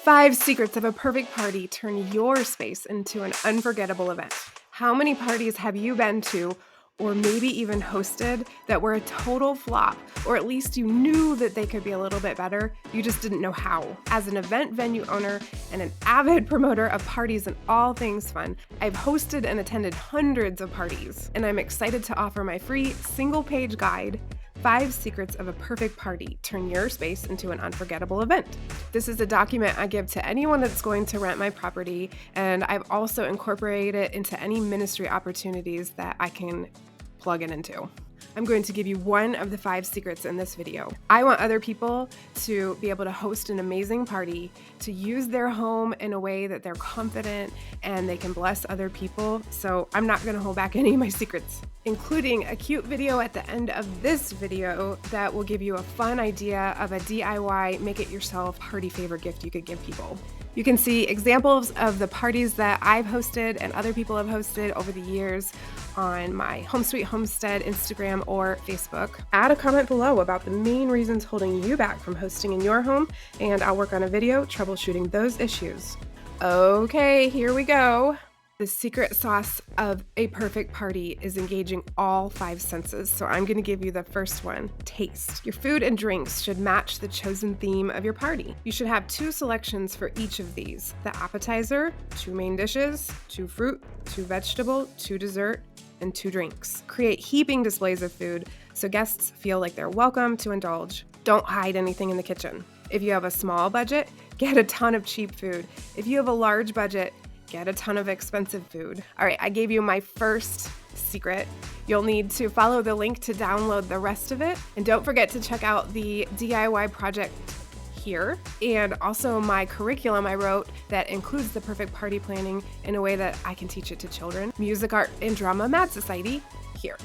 5 secrets of a perfect party turn your space into an unforgettable event. How many parties have you been to, or maybe even hosted, that were a total flop, or at least you knew that they could be a little bit better, you just didn't know how? As an event venue owner and an avid promoter of parties and all things fun, I've hosted and attended hundreds of parties, and I'm excited to offer my free single-page guide, 5 Secrets of a Perfect Party. Turn your space into an unforgettable event. This is a document I give to anyone that's going to rent my property, and I've also incorporated it into any ministry opportunities that I can plug it into. I'm going to give you one of the 5 secrets in this video. I want other people to be able to host an amazing party, to use their home in a way that they're confident and they can bless other people. So I'm not going to hold back any of my secrets, including a cute video at the end of this video that will give you a fun idea of a DIY make-it-yourself party favor gift you could give people. You can see examples of the parties that I've hosted and other people have hosted over the years on my Home Sweet Homestead Instagram or Facebook. Add a comment below about the main reasons holding you back from hosting in your home, and I'll work on a video troubleshooting those issues. Okay, here we go. The secret sauce of a perfect party is engaging all 5 senses. So I'm going to give you the first one, taste. Your food and drinks should match the chosen theme of your party. You should have 2 selections for each of these. The appetizer, 2 main dishes, 2 fruit, 2 vegetable, 2 dessert, and 2 drinks. Create heaping displays of food so guests feel like they're welcome to indulge. Don't hide anything in the kitchen. If you have a small budget, get a ton of cheap food. If you have a large budget, get a ton of expensive food. All right, I gave you my first secret. You'll need to follow the link to download the rest of it. And don't forget to check out the DIY project here, and also my curriculum I wrote that includes the perfect party planning in a way that I can teach it to children. Music, Art, and Drama Mad Society here.